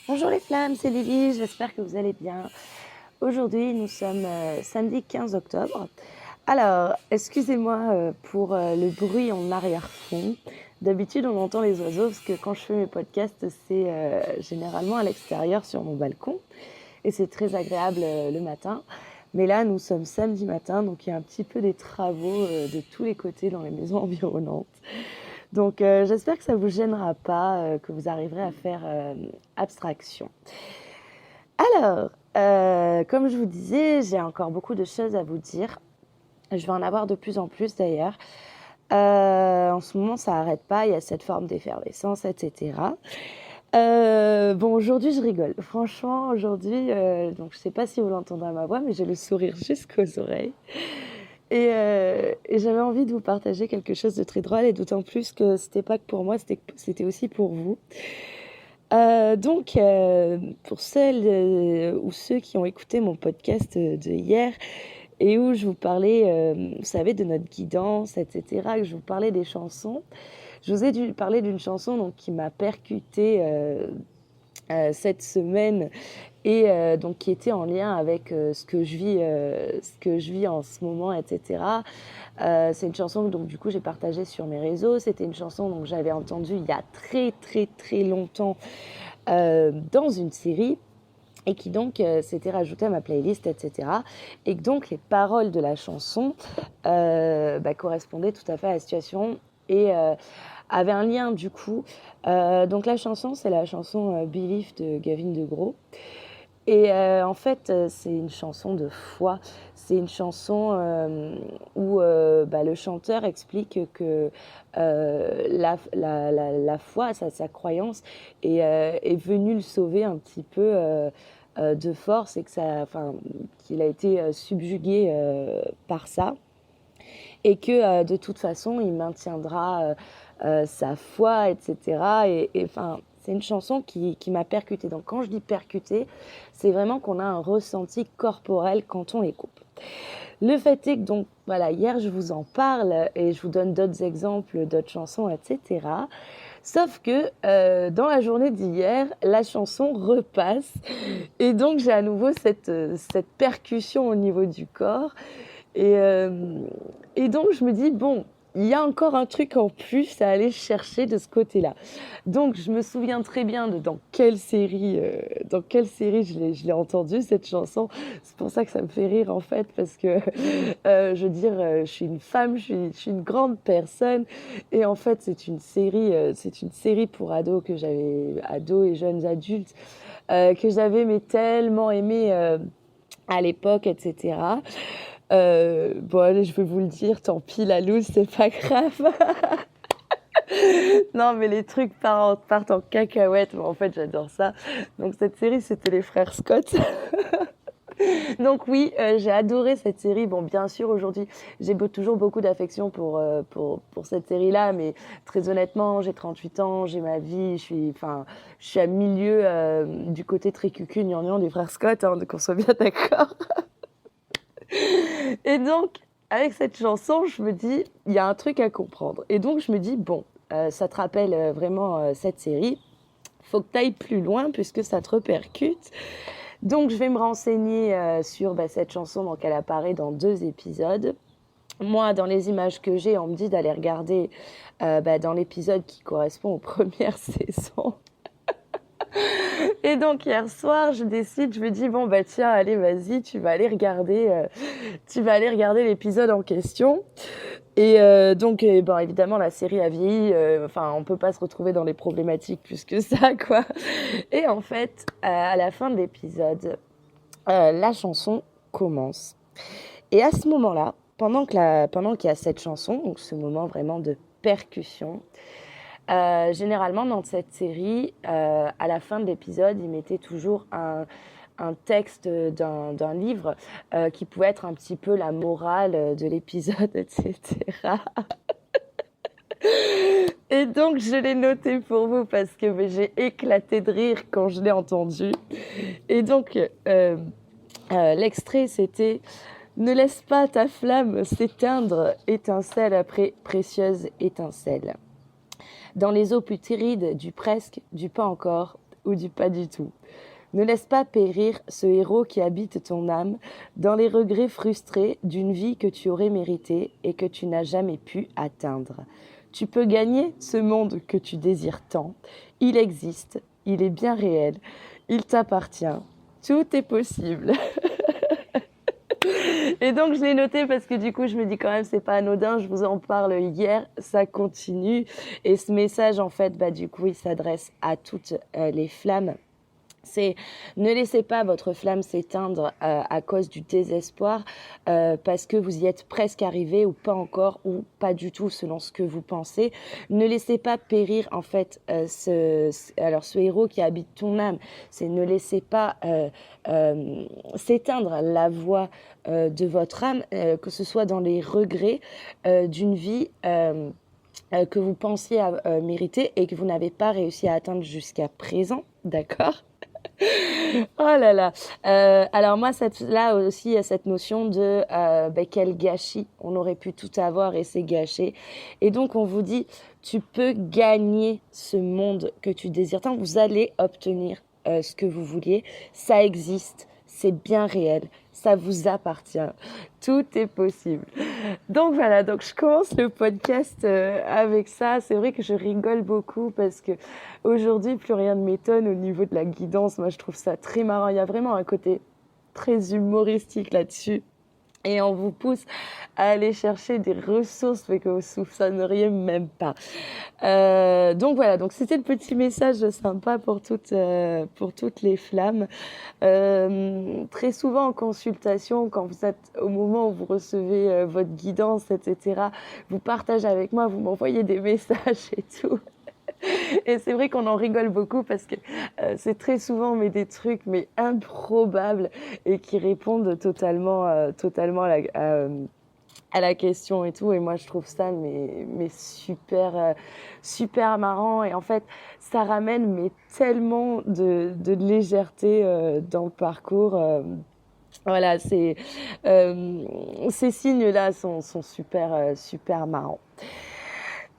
Bonjour les flammes, c'est Lily, j'espère que vous allez bien. Aujourd'hui, nous sommes samedi 15 octobre. Alors, excusez-moi pour le bruit en arrière-fond. D'habitude, on entend les oiseaux parce que quand je fais mes podcasts, c'est généralement à l'extérieur sur mon balcon. Et c'est très agréable le matin. Mais là, nous sommes samedi matin, donc il y a un petit peu des travaux de tous les côtés dans les maisons environnantes. Donc j'espère que ça ne vous gênera pas, que vous arriverez à faire abstraction. Alors, comme je vous disais, j'ai encore beaucoup de choses à vous dire. Je vais en avoir de plus en plus d'ailleurs. En ce moment, ça n'arrête pas, il y a cette forme d'effervescence, etc. Bon, aujourd'hui, je rigole. Franchement, aujourd'hui, donc je ne sais pas si vous l'entendrez à ma voix, mais j'ai le sourire jusqu'aux oreilles. Et j'avais envie de vous partager quelque chose de très drôle, et d'autant plus que c'était pas que pour moi, c'était aussi pour vous. Donc, pour celles ou ceux qui ont écouté mon podcast de hier, et où je vous parlais, vous savez, de notre guidance, etc., que je vous parlais des chansons, je vous ai dû parler d'une chanson donc, qui m'a percutée cette semaine et donc qui était en lien avec ce que je vis en ce moment, etc. C'est une chanson que donc du coup j'ai partagée sur mes réseaux. C'était une chanson que j'avais entendue il y a très très très longtemps dans une série et qui donc s'était rajoutée à ma playlist, etc. Et donc les paroles de la chanson correspondaient tout à fait à la situation et avait un lien du coup. Donc la chanson, c'est la chanson Believe de Gavin DeGraw. Et en fait, c'est une chanson de foi. C'est une chanson où le chanteur explique que la foi, sa croyance, est venue le sauver un petit peu de force et qu'il a été subjugué par ça. Et que de toute façon, il maintiendra sa foi, etc. Et c'est une chanson qui m'a percutée. Donc quand je dis percutée, c'est vraiment qu'on a un ressenti corporel quand on l'écoute. Le fait est que donc voilà, hier je vous en parle et je vous donne d'autres exemples, d'autres chansons, etc. Sauf que dans la journée d'hier, la chanson repasse et donc j'ai à nouveau cette percussion au niveau du corps. Et donc je me dis, bon, il y a encore un truc en plus à aller chercher de ce côté-là. Donc je me souviens très bien de dans quelle série je l'ai entendue, cette chanson. C'est pour ça que ça me fait rire en fait, parce que je veux dire, je suis une femme, je suis une grande personne. Et en fait, c'est une série pour ados ados et jeunes adultes, que j'avais mais tellement aimé à l'époque, etc. Bon, allez, je vais vous le dire, tant pis, la loose, c'est pas grave. Non, mais les trucs partent en cacahuète. Bon, en fait, j'adore ça. Donc, cette série, c'était les frères Scott. Donc, oui, j'ai adoré cette série. Bon, bien sûr, aujourd'hui, j'ai toujours beaucoup d'affection pour cette série-là. Mais très honnêtement, j'ai 38 ans, j'ai ma vie. Je suis à milieu du côté très cucu, gnangnan des frères Scott, hein, qu'on soit bien d'accord. Et donc, avec cette chanson, je me dis, il y a un truc à comprendre. Et donc, je me dis, bon, ça te rappelle vraiment cette série. Faut que tu ailles plus loin puisque ça te repercute. Donc, je vais me renseigner sur cette chanson. Donc, elle apparaît dans 2 épisodes. Moi, dans les images que j'ai, on me dit d'aller regarder dans l'épisode qui correspond aux premières saisons. Et donc hier soir, je me dis bon tiens, allez, vas-y, tu vas aller regarder l'épisode en question. Et donc évidemment la série a vieilli, on peut pas se retrouver dans les problématiques plus que ça quoi. Et en fait, à la fin de l'épisode, la chanson commence. Et à ce moment-là, pendant qu'il y a cette chanson, donc ce moment vraiment de percussion, généralement, dans cette série, à la fin de l'épisode, ils mettaient toujours un texte d'un livre qui pouvait être un petit peu la morale de l'épisode, etc. Et donc, je l'ai noté pour vous parce que j'ai éclaté de rire quand je l'ai entendu. Et donc, l'extrait, c'était « Ne laisse pas ta flamme s'éteindre, étincelle après précieuse étincelle. » Dans les eaux plus tirides du presque, du pas encore, ou du pas du tout. Ne laisse pas périr ce héros qui habite ton âme dans les regrets frustrés d'une vie que tu aurais méritée et que tu n'as jamais pu atteindre. Tu peux gagner ce monde que tu désires tant. Il existe, il est bien réel, il t'appartient. Tout est possible. Et donc je l'ai noté parce que du coup je me dis quand même c'est pas anodin, je vous en parle hier, ça continue. Et ce message en fait, du coup il s'adresse à toutes les flammes. C'est ne laissez pas votre flamme s'éteindre à cause du désespoir parce que vous y êtes presque arrivé ou pas encore ou pas du tout selon ce que vous pensez. Ne laissez pas périr en fait ce héros qui habite ton âme. C'est ne laissez pas s'éteindre la voix de votre âme, que ce soit dans les regrets d'une vie que vous pensiez mériter et que vous n'avez pas réussi à atteindre jusqu'à présent, d'accord? Oh là là. Alors moi, là aussi, il y a cette notion de quel gâchis. On aurait pu tout avoir et c'est gâché. Et donc, on vous dit, tu peux gagner ce monde que tu désires. Tant vous allez obtenir ce que vous vouliez. Ça existe. C'est bien réel. Ça vous appartient. Tout est possible. Donc voilà, donc je commence le podcast avec ça. C'est vrai que je rigole beaucoup parce que aujourd'hui, plus rien ne m'étonne au niveau de la guidance. Moi, je trouve ça très marrant. Il y a vraiment un côté très humoristique là-dessus. Et on vous pousse à aller chercher des ressources mais que vous ne soupçonneriez même pas. Donc voilà, donc c'était le petit message sympa pour toutes les flammes. Très souvent en consultation, quand vous êtes au moment où vous recevez votre guidance, etc., vous partagez avec moi, vous m'envoyez des messages et tout. Et c'est vrai qu'on en rigole beaucoup parce que c'est très souvent des trucs improbables et qui répondent totalement à la question et tout. Et moi, je trouve ça super, super marrant. Et en fait, ça ramène tellement de légèreté dans le parcours. Voilà, ces signes-là sont super, super marrants.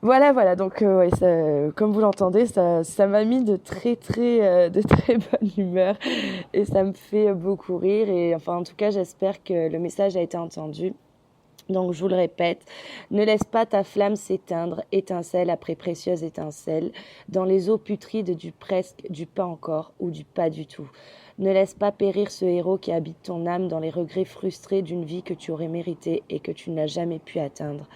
Voilà. Donc, ouais, comme vous l'entendez, ça m'a mis de très bonne humeur et ça me fait beaucoup rire. Et enfin, en tout cas, j'espère que le message a été entendu. Donc, je vous le répète, ne laisse pas ta flamme s'éteindre, étincelle après précieuse étincelle, dans les eaux putrides du presque, du pas encore ou du pas du tout. Ne laisse pas périr ce héros qui habite ton âme dans les regrets frustrés d'une vie que tu aurais méritée et que tu n'as jamais pu atteindre.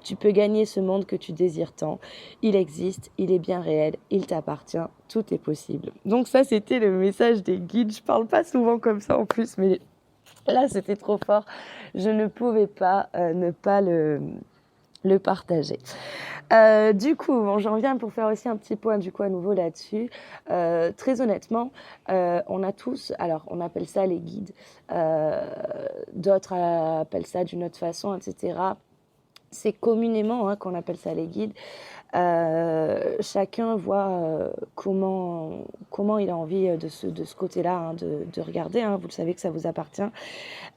Tu peux gagner ce monde que tu désires tant. Il existe, il est bien réel, il t'appartient, tout est possible. Donc ça, c'était le message des guides. Je parle pas souvent comme ça en plus, mais là, c'était trop fort. Je ne pouvais pas ne pas le partager. Du coup, j'en viens pour faire aussi un petit point du coup à nouveau là-dessus. Très honnêtement, on a tous, alors on appelle ça les guides, d'autres appellent ça d'une autre façon, etc. C'est communément qu'on appelle ça les guides. Chacun voit comment il a envie de ce côté-là de regarder. Vous le savez que ça vous appartient.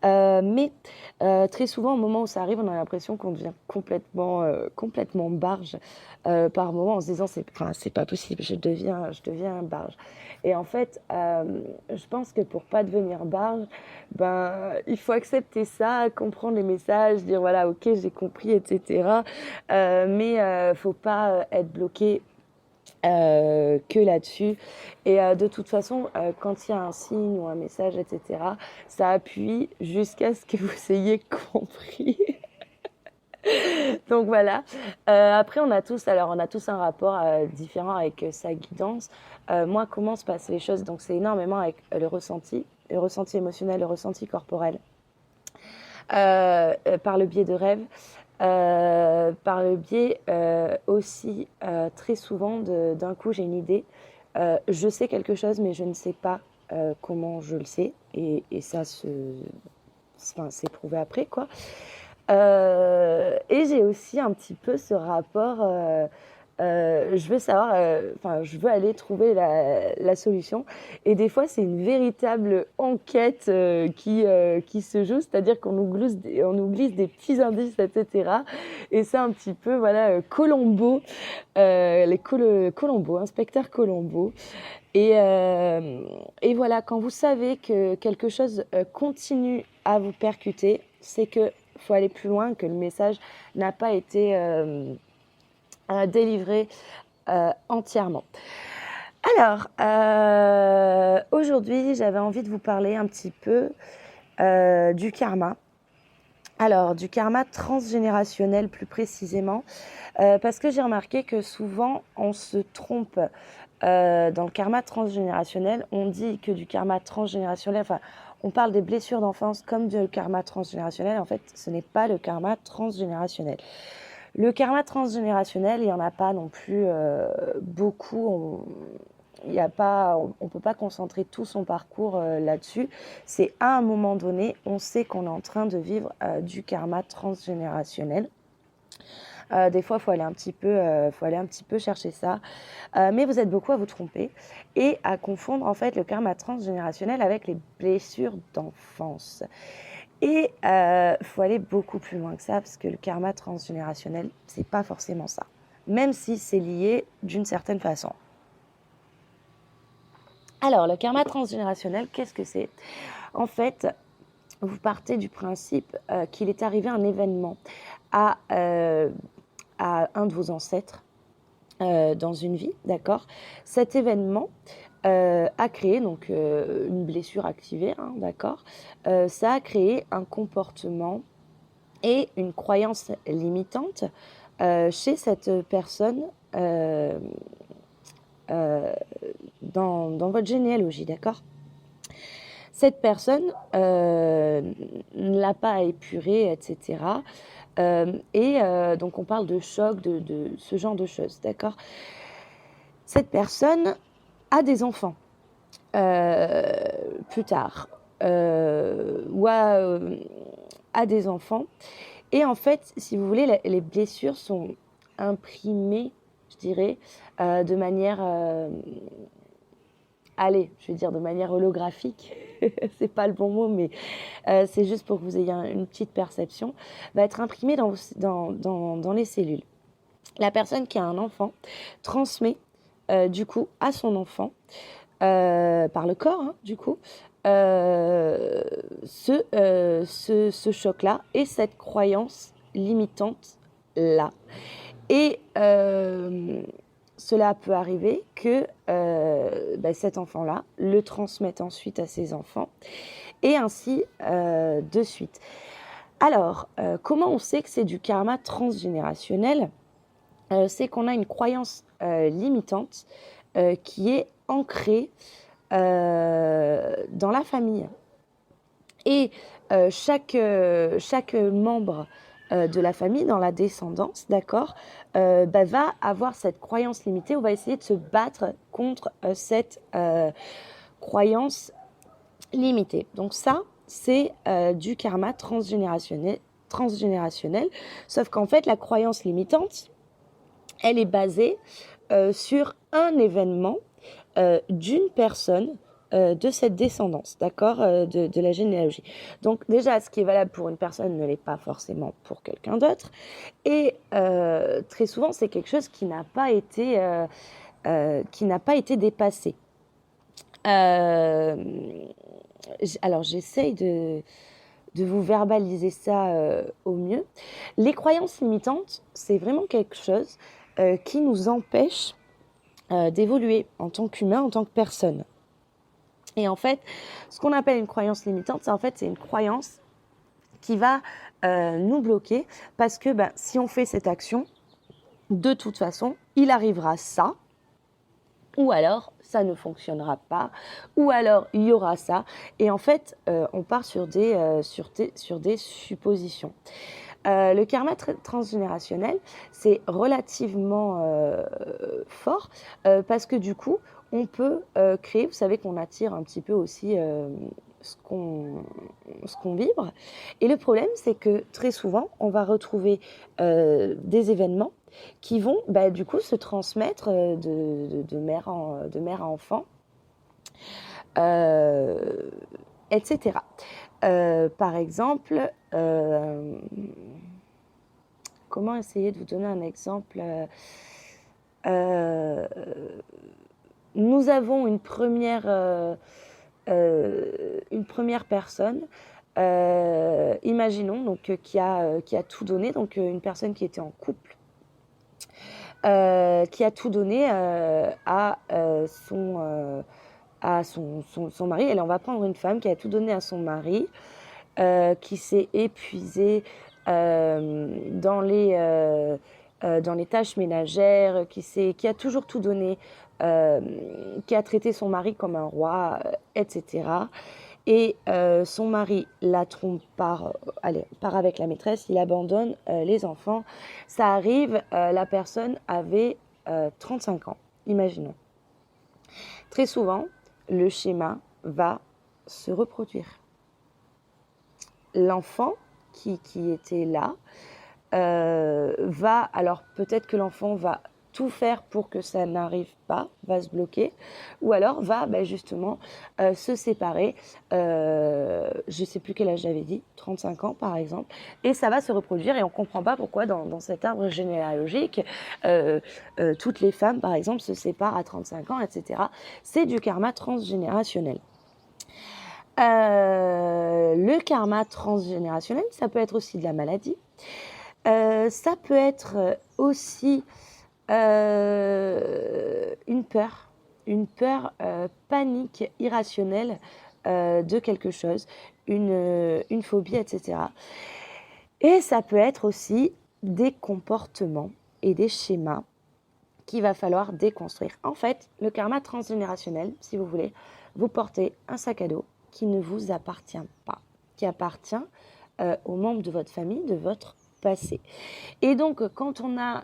Mais très souvent, au moment où ça arrive, on a l'impression qu'on devient complètement barge par moment en se disant c'est pas possible, je deviens barge. Et en fait, je pense que pour pas devenir barge, il faut accepter ça, comprendre les messages, dire voilà, ok, j'ai compris, etc. Mais faut pas être bloqué que là-dessus. Et de toute façon, quand il y a un signe ou un message, etc., ça appuie jusqu'à ce que vous ayez compris. Donc voilà. Après, on a tous un rapport différent avec sa guidance. Moi, comment se passent les choses? Donc, c'est énormément avec le ressenti émotionnel, le ressenti corporel, par le biais de rêves. Par le biais aussi très souvent d'un coup j'ai une idée, je sais quelque chose mais je ne sais pas comment je le sais et ça c'est prouvé après quoi. Et j'ai aussi un petit peu ce rapport je veux savoir, je veux aller trouver la solution. Et des fois, c'est une véritable enquête qui se joue, c'est-à-dire on nous glisse des petits indices, etc. Et c'est un petit peu, voilà, Colombo, Colombo, inspecteur Colombo. Et voilà, quand vous savez que quelque chose continue à vous percuter, c'est que faut aller plus loin, que le message n'a pas été délivré entièrement. Alors, aujourd'hui, j'avais envie de vous parler un petit peu du karma. Alors, du karma transgénérationnel plus précisément, parce que j'ai remarqué que souvent, on se trompe dans le karma transgénérationnel. On dit que du karma transgénérationnel, on parle des blessures d'enfance comme du karma transgénérationnel. En fait, ce n'est pas le karma transgénérationnel. Le karma transgénérationnel, il n'y en a pas non plus beaucoup. On ne peut pas concentrer tout son parcours là-dessus. C'est à un moment donné, on sait qu'on est en train de vivre du karma transgénérationnel. Des fois, faut aller un petit peu chercher ça. Mais vous êtes beaucoup à vous tromper et à confondre en fait le karma transgénérationnel avec les blessures d'enfance. Et faut aller beaucoup plus loin que ça parce que le karma transgénérationnel, c'est pas forcément ça. Même si c'est lié d'une certaine façon. Alors, le karma transgénérationnel, qu'est-ce que c'est ? En fait, vous partez du principe qu'il est arrivé un événement à un de vos ancêtres dans une vie, d'accord ? Cet événement a créé donc une blessure activée, hein, d'accord ? Ça a créé un comportement et une croyance limitante chez cette personne dans votre généalogie, d'accord ? Cette personne ne l'a pas épurée, etc. Donc on parle de choc, de ce genre de choses, d'accord ? Cette personne a des enfants plus tard, ou a des enfants. Et en fait, si vous voulez, les blessures sont imprimées, je dirais, de manière... de manière holographique, c'est pas le bon mot, mais c'est juste pour que vous ayez une petite perception, va être imprimé dans les cellules. La personne qui a un enfant transmet du coup à son enfant, par le corps, hein, du coup, ce choc-là et cette croyance limitante-là. Et cela peut arriver que cet enfant-là le transmette ensuite à ses enfants et ainsi de suite. Alors, comment on sait que c'est du karma transgénérationnel ? C'est qu'on a une croyance limitante qui est ancrée dans la famille. Et chaque membre de la famille, dans la descendance, d'accord, va avoir cette croyance limitée. On va essayer de se battre contre cette croyance limitée. Donc ça, c'est du karma transgénérationnel. Sauf qu'en fait, la croyance limitante, elle est basée sur un événement d'une personne de cette descendance, d'accord, de la généalogie. Donc déjà, ce qui est valable pour une personne ne l'est pas forcément pour quelqu'un d'autre. Et très souvent, c'est quelque chose qui n'a pas été dépassé. Alors, j'essaye de vous verbaliser ça au mieux. Les croyances limitantes, c'est vraiment quelque chose qui nous empêche d'évoluer en tant qu'humain, en tant que personne. Et en fait, ce qu'on appelle une croyance limitante, c'est une croyance qui va nous bloquer parce que si on fait cette action, de toute façon, il arrivera ça, ou alors ça ne fonctionnera pas, ou alors il y aura ça. Et en fait, on part sur des suppositions. Le karma transgénérationnel, c'est relativement fort parce que du coup, on peut créer, vous savez qu'on attire un petit peu aussi ce qu'on vibre. Et le problème, c'est que très souvent, on va retrouver des événements qui vont du coup se transmettre de mère à enfant, euh, etc. Par exemple, comment essayer de vous donner un exemple euh, nous avons une première personne, imaginons, donc, qui a tout donné, donc une personne qui était en couple, qui a tout donné à son mari. Et on va prendre une femme qui a tout donné à son mari, qui s'est épuisée dans les tâches ménagères, qui a toujours tout donné, euh, qui a traité son mari comme un roi, etc. Et son mari la trompe, part avec la maîtresse, il abandonne les enfants. Ça arrive, la personne avait 35 ans, imaginons. Très souvent, le schéma va se reproduire. L'enfant qui était là alors peut-être que l'enfant va tout faire pour que ça n'arrive pas, va se bloquer, ou alors va justement se séparer, je ne sais plus quel âge j'avais dit, 35 ans par exemple, et ça va se reproduire et on ne comprend pas pourquoi dans cet arbre généalogique, toutes les femmes par exemple se séparent à 35 ans, etc. C'est du karma transgénérationnel. Le karma transgénérationnel, ça peut être aussi de la maladie. Ça peut être aussi une peur panique irrationnelle de quelque chose, une phobie, etc. Et ça peut être aussi des comportements et des schémas qu'il va falloir déconstruire. En fait, le karma transgénérationnel, si vous voulez, vous portez un sac à dos qui ne vous appartient pas, qui appartient aux membres de votre famille, de votre passé. Et donc, quand on a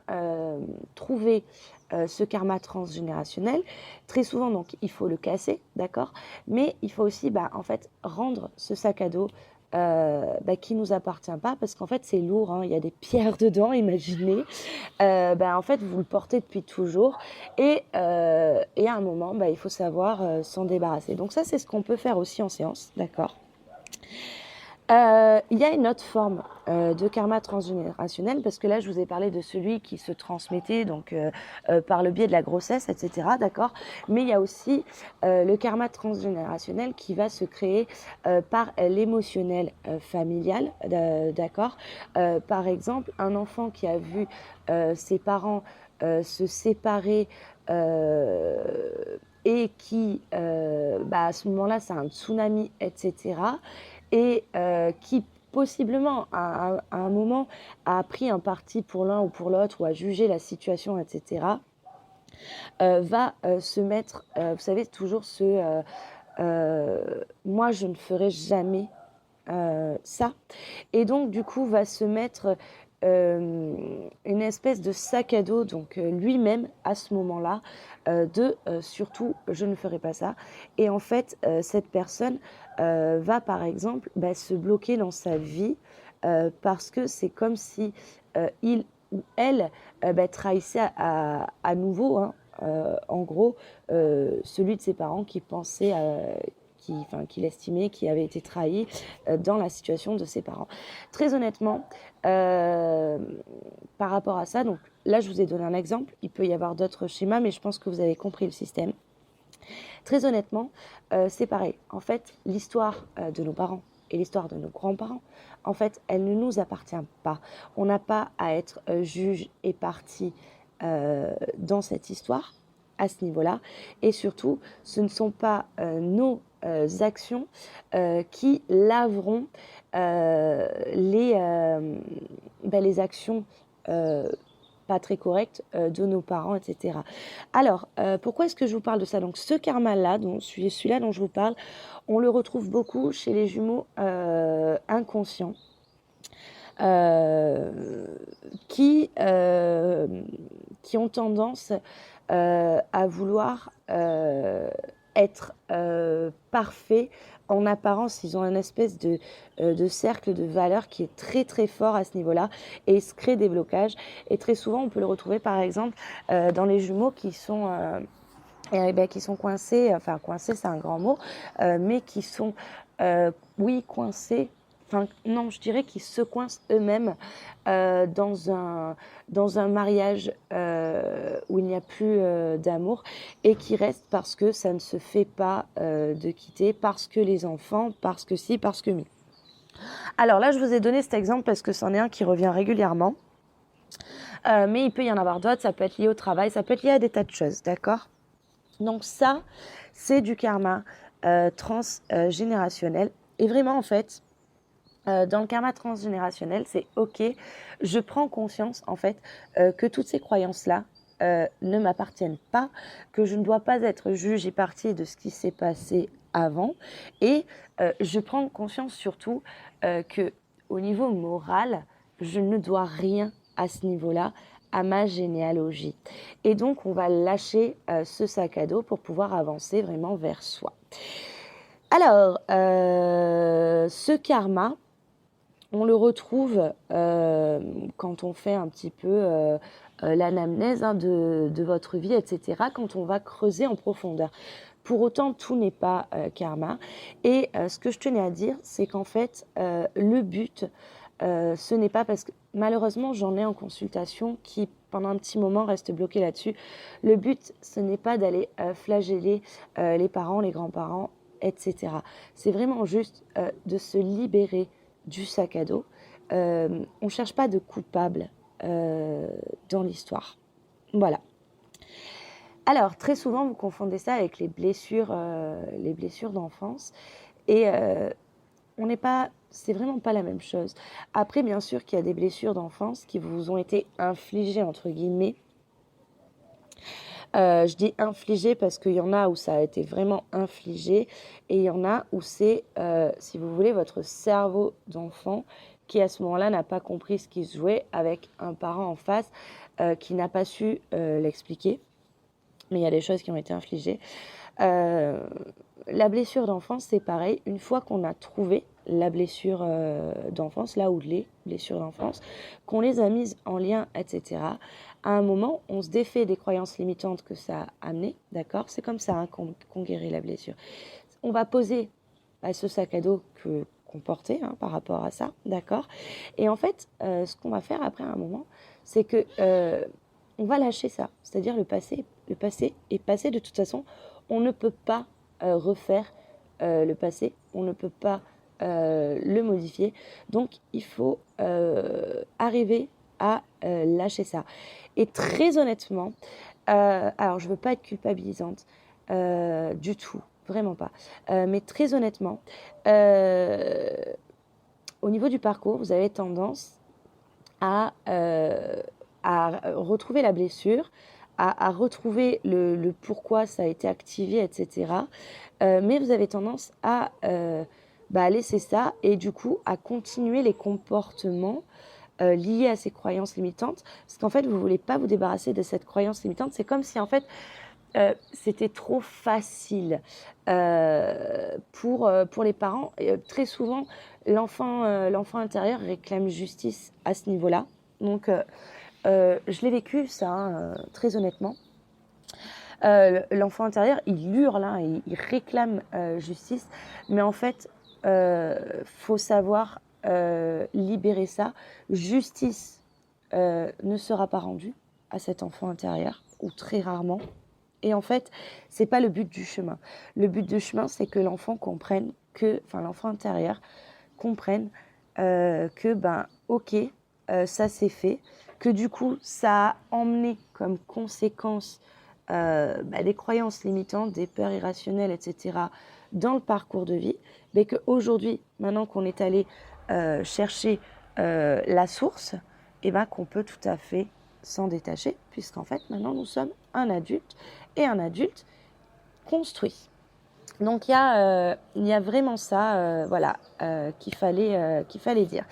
trouvé ce karma transgénérationnel, très souvent, donc, il faut le casser, d'accord ? Mais il faut aussi, en fait, rendre ce sac à dos qui ne nous appartient pas, parce qu'en fait, c'est lourd, hein, il y a des pierres dedans, imaginez. En fait, vous le portez depuis toujours, et à un moment, il faut savoir s'en débarrasser. Donc ça, c'est ce qu'on peut faire aussi en séance, d'accord ? Il y a une autre forme de karma transgénérationnel, parce que là, je vous ai parlé de celui qui se transmettait donc, par le biais de la grossesse, etc. D'accord ? Mais il y a aussi le karma transgénérationnel qui va se créer par l'émotionnel familial, d'accord ? Par exemple, un enfant qui a vu ses parents se séparer et qui, à ce moment-là, c'est un tsunami, etc., et qui possiblement à un moment a pris un parti pour l'un ou pour l'autre ou a jugé la situation, etc., va se mettre, vous savez, toujours moi je ne ferai jamais ça. Et donc du coup va se mettre une espèce de sac à dos, donc lui-même à ce moment-là, surtout je ne ferai pas ça. Et en fait, cette personne va par exemple se bloquer dans sa vie parce que c'est comme si il ou elle trahissait à nouveau, hein, en gros, celui de ses parents qui pensait qu'il estimait qu'il avait été trahi dans la situation de ses parents. Très honnêtement, par rapport à ça, donc là je vous ai donné un exemple, il peut y avoir d'autres schémas, mais je pense que vous avez compris le système. Très honnêtement, c'est pareil. En fait, l'histoire de nos parents et l'histoire de nos grands-parents, en fait, elle ne nous appartient pas. On n'a pas à être juge et partie dans cette histoire, à ce niveau-là. Et surtout, ce ne sont pas nos actions qui laveront les actions pas très correctes de nos parents, etc. Alors, pourquoi est-ce que je vous parle de ça ? Donc, ce karma-là, celui-là dont je vous parle, on le retrouve beaucoup chez les jumeaux inconscients. Qui ont tendance à vouloir être parfaits en apparence. Ils ont un espèce de cercle de valeurs qui est très très fort à ce niveau-là et il se crée des blocages. Et très souvent, on peut le retrouver par exemple dans les jumeaux qui sont coincés, enfin coincés c'est un grand mot, mais qui sont, coincés, enfin non, je dirais qu'ils se coincent eux-mêmes dans un mariage où il n'y a plus d'amour et qui restent parce que ça ne se fait pas de quitter, parce que les enfants, parce que si, parce que mi. Alors là, je vous ai donné cet exemple parce que c'en est un qui revient régulièrement, mais il peut y en avoir d'autres, ça peut être lié au travail, ça peut être lié à des tas de choses, d'accord ? Donc ça, c'est du karma transgénérationnel. Et vraiment, en fait, dans le karma transgénérationnel, c'est OK, je prends conscience, en fait, que toutes ces croyances-là ne m'appartiennent pas, que je ne dois pas être juge et partie de ce qui s'est passé avant. Et je prends conscience surtout qu'au niveau moral, je ne dois rien à ce niveau-là, à ma généalogie. Et donc, on va lâcher ce sac à dos pour pouvoir avancer vraiment vers soi. Alors, ce karma, on le retrouve quand on fait un petit peu l'anamnèse de votre vie, etc., quand on va creuser en profondeur. Pour autant, tout n'est pas karma. Et ce que je tenais à dire, c'est qu'en fait, le but, ce n'est pas parce que malheureusement, j'en ai en consultation qui, pendant un petit moment, restent bloqués là-dessus. Le but, ce n'est pas d'aller flageller les parents, les grands-parents, etc. C'est vraiment juste de se libérer du sac à dos. On ne cherche pas de coupable dans l'histoire. Voilà. Alors, très souvent, vous confondez ça avec les blessures d'enfance. Et on n'est pas, c'est vraiment pas la même chose. Après, bien sûr qu'il y a des blessures d'enfance qui vous ont été infligées, entre guillemets. Je dis infligées parce qu'il y en a où ça a été vraiment infligé et il y en a où c'est, si vous voulez, votre cerveau d'enfant qui à ce moment-là n'a pas compris ce qui se jouait avec un parent en face qui n'a pas su l'expliquer. Mais il y a des choses qui ont été infligées. La blessure d'enfance, c'est pareil. Une fois qu'on a trouvé la blessure d'enfance, là où les blessures d'enfance, qu'on les a mises en lien, etc., à un moment, on se défait des croyances limitantes que ça a amené, d'accord ? C'est comme ça qu'on guérit la blessure. On va poser ce sac à dos qu'on portait par rapport à ça, d'accord ? Et en fait, ce qu'on va faire après un moment, c'est que on va lâcher ça, c'est-à-dire le passé est passé de toute façon. On ne peut pas refaire le passé, on ne peut pas le modifier. Donc, il faut arriver à lâcher ça. Et très honnêtement, alors je ne veux pas être culpabilisante du tout, vraiment pas. Mais très honnêtement, au niveau du parcours, vous avez tendance à retrouver la blessure, à retrouver le pourquoi ça a été activé, etc. Mais vous avez tendance à laisser ça et du coup à continuer les comportements liés à ces croyances limitantes. Parce qu'en fait, vous ne voulez pas vous débarrasser de cette croyance limitante. C'est comme si en fait, c'était trop facile pour les parents. Et, très souvent, l'enfant intérieur réclame justice à ce niveau-là. Donc, je l'ai vécu, ça, très honnêtement. L'enfant intérieur, il hurle, il réclame justice. Mais en fait, faut savoir libérer ça. Justice ne sera pas rendue à cet enfant intérieur, ou très rarement. Et en fait, c'est pas le but du chemin. Le but du chemin, c'est que l'enfant comprenne l'enfant intérieur comprenne que, ok, ça c'est fait, que du coup, ça a emmené comme conséquence des croyances limitantes, des peurs irrationnelles, etc., dans le parcours de vie, mais qu'aujourd'hui, maintenant qu'on est allé chercher la source, qu'on peut tout à fait s'en détacher, puisqu'en fait, maintenant, nous sommes un adulte, et un adulte construit. Donc, il y a vraiment ça qu'il fallait dire.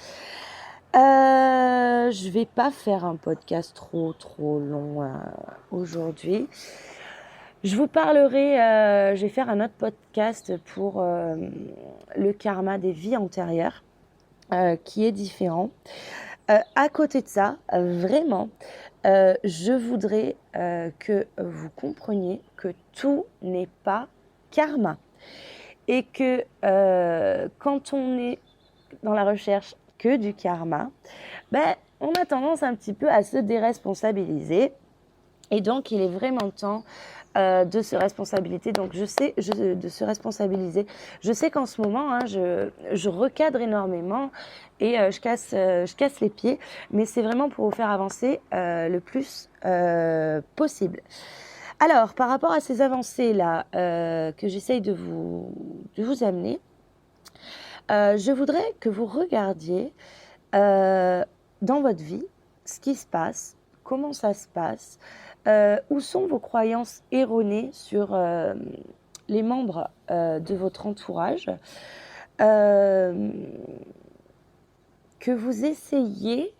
Je vais pas faire un podcast trop long aujourd'hui. Je vous parlerai, je vais faire un autre podcast pour le karma des vies antérieures, qui est différent. À côté de ça, vraiment, je voudrais que vous compreniez que tout n'est pas karma. Et que quand on est dans la recherche que du karma, on a tendance un petit peu à se déresponsabiliser. Et donc, il est vraiment temps de se responsabiliser. Donc, de se responsabiliser. Je sais qu'en ce moment, je recadre énormément et je casse les pieds, mais c'est vraiment pour vous faire avancer le plus possible. Alors, par rapport à ces avancées-là que j'essaye de vous amener, je voudrais que vous regardiez dans votre vie ce qui se passe, comment ça se passe, où sont vos croyances erronées sur les membres de votre entourage, que vous essayez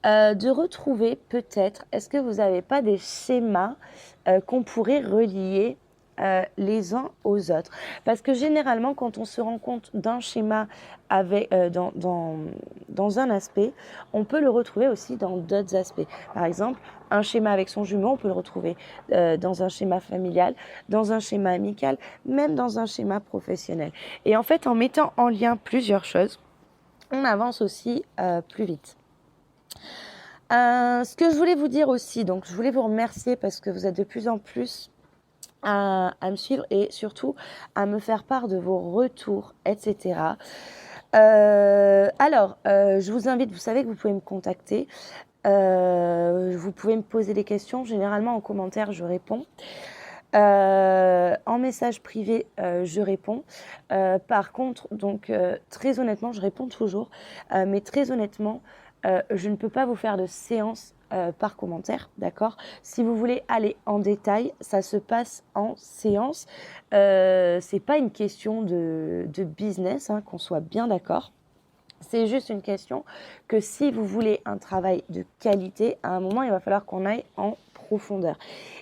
de retrouver peut-être, est-ce que vous n'avez pas des schémas qu'on pourrait relier les uns aux autres? Parce que généralement, quand on se rend compte d'un schéma dans un aspect, on peut le retrouver aussi dans d'autres aspects. Par exemple, un schéma avec son jumeau, on peut le retrouver dans un schéma familial, dans un schéma amical, même dans un schéma professionnel. Et en fait, en mettant en lien plusieurs choses, on avance aussi plus vite. Ce que je voulais vous dire aussi, donc je voulais vous remercier parce que vous êtes de plus en plus à me suivre et surtout à me faire part de vos retours, etc. Je vous invite, vous savez que vous pouvez me contacter, vous pouvez me poser des questions, généralement en commentaire je réponds. En message privé, je réponds. Par contre, donc très honnêtement, je réponds toujours, mais très honnêtement, je ne peux pas vous faire de séance par commentaire, d'accord? Si vous voulez aller en détail, ça se passe en séance. C'est pas une question de business, hein, qu'on soit bien d'accord. C'est juste une question que si vous voulez un travail de qualité, à un moment, il va falloir qu'on aille en profondeur.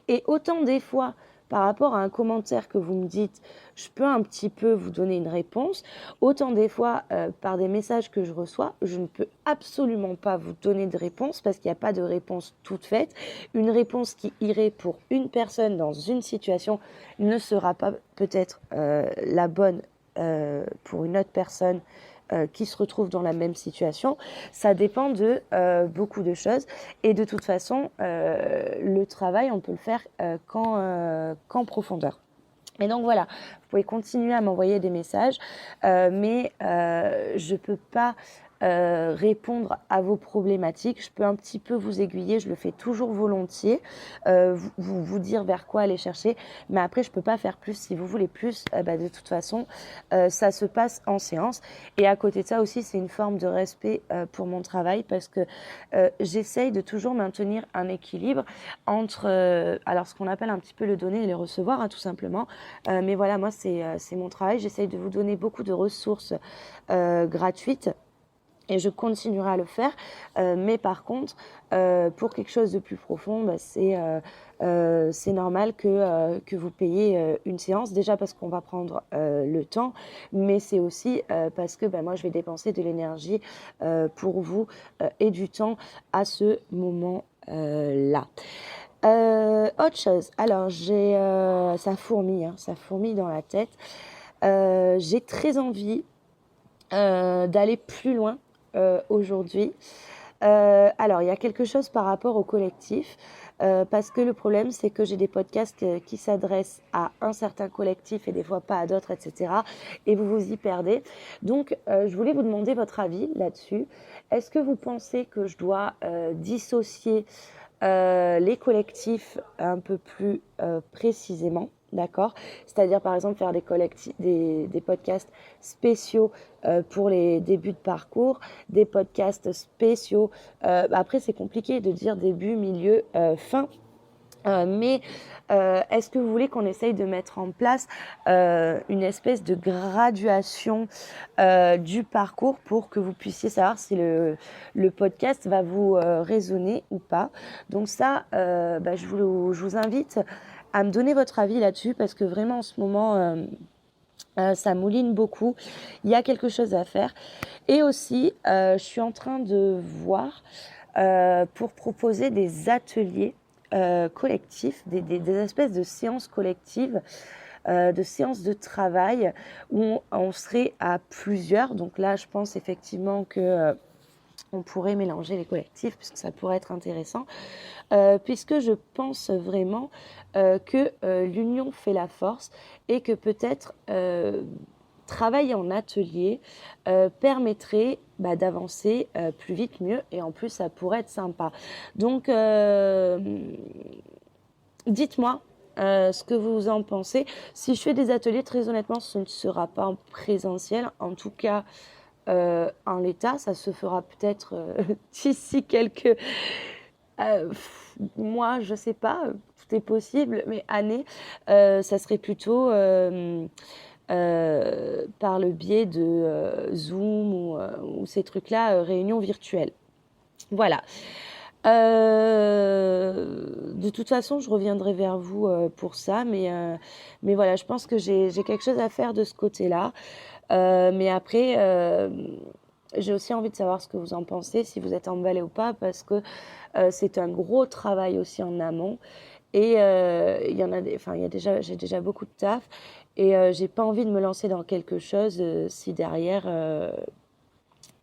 Et autant des fois, par rapport à un commentaire que vous me dites, je peux un petit peu vous donner une réponse, autant des fois, par des messages que je reçois, je ne peux absolument pas vous donner de réponse parce qu'il n'y a pas de réponse toute faite. Une réponse qui irait pour une personne dans une situation ne sera pas peut-être la bonne pour une autre personne qui se retrouvent dans la même situation. Ça dépend de beaucoup de choses. Et de toute façon, le travail, on peut le faire qu'en profondeur. Et donc voilà, vous pouvez continuer à m'envoyer des messages, mais je ne peux pas répondre à vos problématiques. Je peux un petit peu vous aiguiller, je le fais toujours volontiers, vous dire vers quoi aller chercher, mais après je peux pas faire plus. Si vous voulez plus, de toute façon ça se passe en séance. Et à côté de ça aussi, c'est une forme de respect pour mon travail parce que j'essaye de toujours maintenir un équilibre entre alors ce qu'on appelle un petit peu le donner et le recevoir, hein, tout simplement. Mais voilà, moi c'est mon travail, j'essaye de vous donner beaucoup de ressources gratuites. Et je continuerai à le faire, mais par contre, pour quelque chose de plus profond, c'est normal que vous payiez une séance, déjà parce qu'on va prendre le temps, mais c'est aussi parce que moi je vais dépenser de l'énergie pour vous et du temps à ce moment-là. Autre chose, alors ça fourmille dans la tête. J'ai très envie d'aller plus loin aujourd'hui. Alors, il y a quelque chose par rapport au collectif, parce que le problème, c'est que j'ai des podcasts qui s'adressent à un certain collectif et des fois pas à d'autres, etc. Et vous vous y perdez. Donc, je voulais vous demander votre avis là-dessus. Est-ce que vous pensez que je dois dissocier les collectifs un peu plus précisément? D'accord. C'est-à-dire, par exemple, faire des podcasts spéciaux pour les débuts de parcours, des podcasts spéciaux. Après, c'est compliqué de dire début, milieu, fin. Mais est-ce que vous voulez qu'on essaye de mettre en place une espèce de graduation du parcours pour que vous puissiez savoir si le podcast va vous résonner ou pas? Donc ça, je vous invite à me donner votre avis là-dessus parce que vraiment en ce moment, ça mouline beaucoup. Il y a quelque chose à faire. Et aussi, je suis en train de voir pour proposer des ateliers collectifs, des espèces de séances collectives, de séances de travail où on serait à plusieurs. Donc là, je pense effectivement que on pourrait mélanger les collectifs puisque ça pourrait être intéressant, puisque je pense vraiment que l'union fait la force et que peut-être travailler en atelier permettrait d'avancer plus vite, mieux, et en plus ça pourrait être sympa. Donc dites-moi ce que vous en pensez. Si je fais des ateliers, très honnêtement, ce ne sera pas en présentiel. En tout cas, en l'état, ça se fera peut-être d'ici quelques mois, je sais pas, tout est possible, mais années, ça serait plutôt par le biais de Zoom ou ces trucs-là, réunions virtuelles. Voilà. De toute façon, je reviendrai vers vous pour ça, mais voilà, je pense que j'ai quelque chose à faire de ce côté-là. Mais après, j'ai aussi envie de savoir ce que vous en pensez, si vous êtes emballé ou pas, parce que c'est un gros travail aussi en amont. Et il y en a j'ai déjà beaucoup de taf et j'ai pas envie de me lancer dans quelque chose si derrière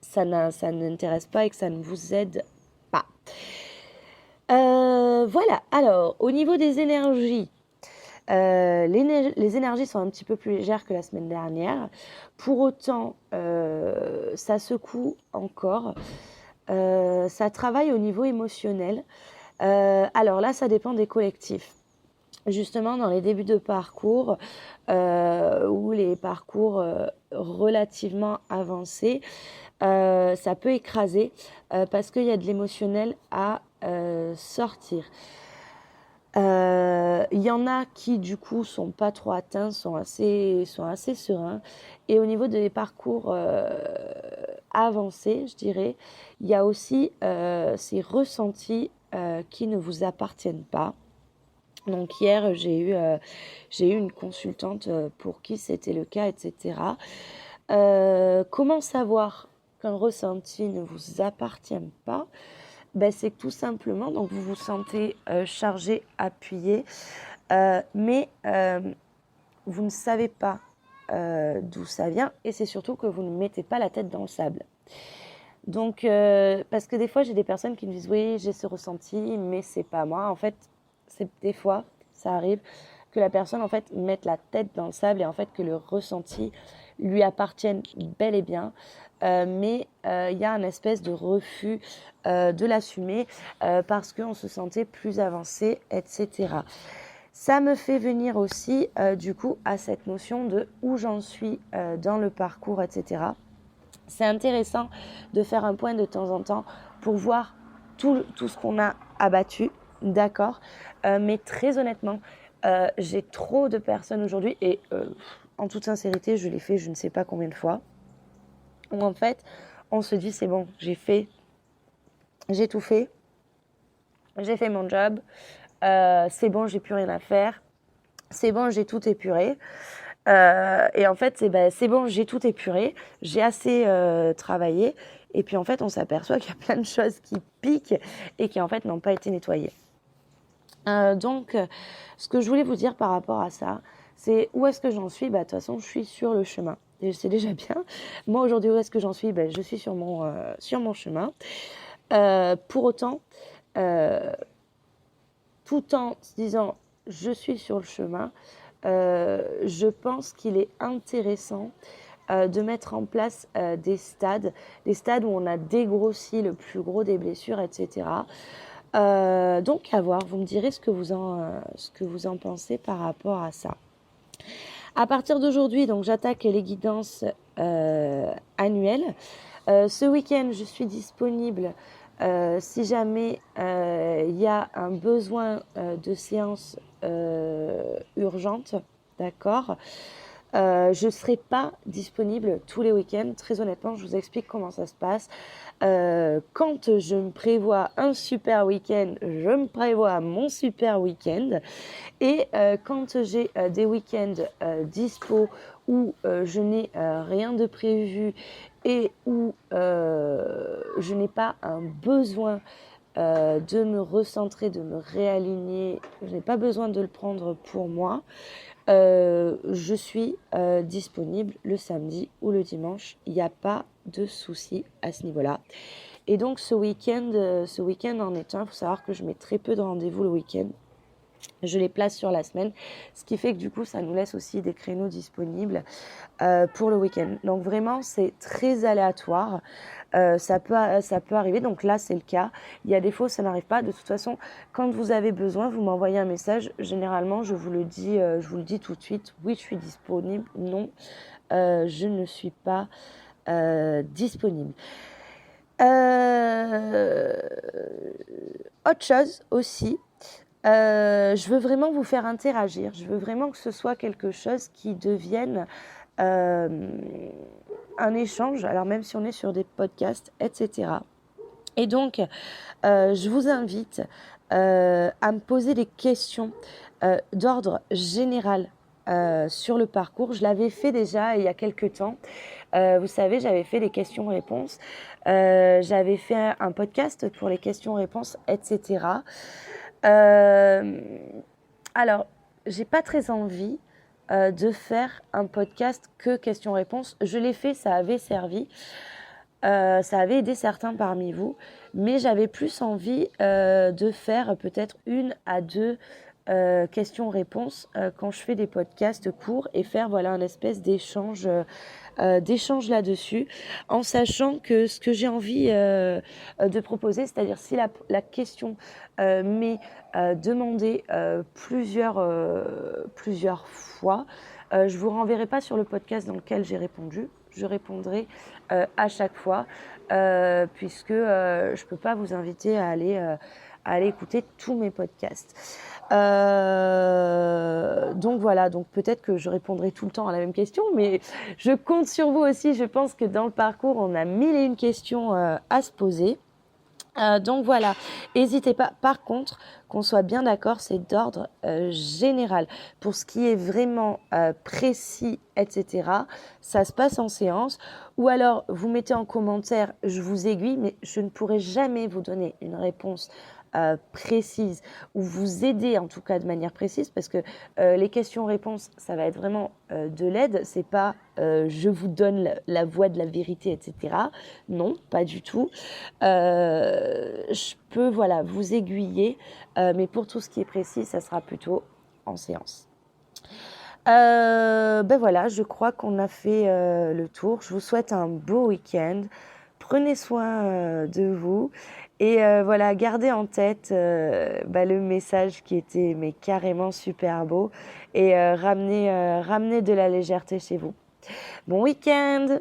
ça n'intéresse pas et que ça ne vous aide pas. Voilà, alors au niveau des énergies, les énergies sont un petit peu plus légères que la semaine dernière. Pour autant, ça secoue encore. Ça travaille au niveau émotionnel. Alors là, ça dépend des collectifs. Justement, dans les débuts de parcours ou les parcours relativement avancés, ça peut écraser parce qu'il y a de l'émotionnel à sortir. Il y en a qui du coup sont pas trop atteints, sont assez sereins. Et au niveau des parcours avancés, je dirais, il y a aussi ces ressentis qui ne vous appartiennent pas. Donc hier, j'ai eu une consultante pour qui c'était le cas, etc. Comment savoir qu'un ressenti ne vous appartient pas? C'est que tout simplement, donc vous vous sentez chargé, appuyé, mais vous ne savez pas d'où ça vient et c'est surtout que vous ne mettez pas la tête dans le sable. Donc, parce que des fois, j'ai des personnes qui me disent oui, j'ai ce ressenti, mais c'est pas moi. En fait, des fois, ça arrive que la personne en fait mette la tête dans le sable et en fait que le ressenti lui appartienne bel et bien, mais il y a un espèce de refus de l'assumer parce qu'on se sentait plus avancé, etc. Ça me fait venir aussi du coup à cette notion de où j'en suis dans le parcours, etc. C'est intéressant de faire un point de temps en temps pour voir tout ce qu'on a abattu, d'accord, mais très honnêtement, j'ai trop de personnes aujourd'hui et en toute sincérité, je l'ai fait je ne sais pas combien de fois, où en fait, on se dit c'est bon, j'ai tout fait, j'ai fait mon job, c'est bon, j'ai plus rien à faire, c'est bon, j'ai tout épuré. Et en fait, c'est bon, j'ai tout épuré, j'ai assez travaillé. Et puis en fait, on s'aperçoit qu'il y a plein de choses qui piquent et qui en fait n'ont pas été nettoyées. Donc, ce que je voulais vous dire par rapport à ça, c'est où est-ce que j'en suis? De toute façon, je suis sur le chemin. Et c'est déjà bien. Moi, aujourd'hui, où est-ce que j'en suis? Je suis sur mon chemin. Pour autant, tout en se disant, je suis sur le chemin, je pense qu'il est intéressant de mettre en place des stades où on a dégrossi le plus gros des blessures, etc. Donc à voir, vous me direz ce que vous en pensez par rapport à ça. À partir d'aujourd'hui, donc j'attaque les guidances annuelles. Ce week-end, je suis disponible si jamais il y a un besoin de séance urgente, d'accord. Je ne serai pas disponible tous les week-ends. Très honnêtement, je vous explique comment ça se passe. Quand je me prévois un super week-end, je me prévois mon super week-end. Et quand j'ai des week-ends dispo où je n'ai rien de prévu et où je n'ai pas un besoin de me recentrer, de me réaligner, je n'ai pas besoin de le prendre pour moi, je suis disponible le samedi ou le dimanche. Il n'y a pas de souci à ce niveau-là. Et donc ce week-end en est un. Il faut savoir que je mets très peu de rendez-vous le week-end. Je les place sur la semaine, ce qui fait que du coup, ça nous laisse aussi des créneaux disponibles pour le week-end. Donc vraiment, c'est très aléatoire. Ça peut arriver. Donc là, c'est le cas. Il y a des fois où ça n'arrive pas. De toute façon, quand vous avez besoin, vous m'envoyez un message. Généralement, je vous le dis tout de suite. Oui, je suis disponible. Non, je ne suis pas disponible. Autre chose aussi. Je veux vraiment vous faire interagir. Je veux vraiment que ce soit quelque chose qui devienne un échange. Alors même si on est sur des podcasts, etc. Et donc, je vous invite à me poser des questions d'ordre général sur le parcours. Je l'avais fait déjà il y a quelques temps. Vous savez, j'avais fait les questions-réponses. J'avais fait un podcast pour les questions-réponses, etc. Alors, j'ai pas très envie de faire un podcast que questions-réponses. Je l'ai fait, ça avait servi. Ça avait aidé certains parmi vous, mais j'avais plus envie de faire peut-être 1 à 2 questions-réponses quand je fais des podcasts courts et faire voilà un espèce d'échange là-dessus, en sachant que ce que j'ai envie de proposer, c'est-à-dire si la question m'est demandée plusieurs fois, je vous renverrai pas sur le podcast dans lequel j'ai répondu. Je répondrai à chaque fois, puisque je ne peux pas vous inviter à aller écouter tous mes podcasts. Donc voilà, donc peut-être que je répondrai tout le temps à la même question, mais je compte sur vous aussi. Je pense que dans le parcours, on a 1001 questions à se poser. Donc voilà, n'hésitez pas. Par contre, qu'on soit bien d'accord, c'est d'ordre général. Pour ce qui est vraiment précis, etc., ça se passe en séance. Ou alors, vous mettez en commentaire, je vous aiguille, mais je ne pourrai jamais vous donner une réponse précise ou vous aider en tout cas de manière précise, parce que les questions-réponses, ça va être vraiment de l'aide. C'est pas je vous donne la voie de la vérité, etc. Non, pas du tout. Je peux vous aiguiller, mais pour tout ce qui est précis, ça sera plutôt en séance. Voilà, je crois qu'on a fait le tour. Je vous souhaite un beau week-end. Prenez soin de vous et voilà, gardez en tête le message qui était mais carrément super beau et ramenez de la légèreté chez vous. Bon week-end!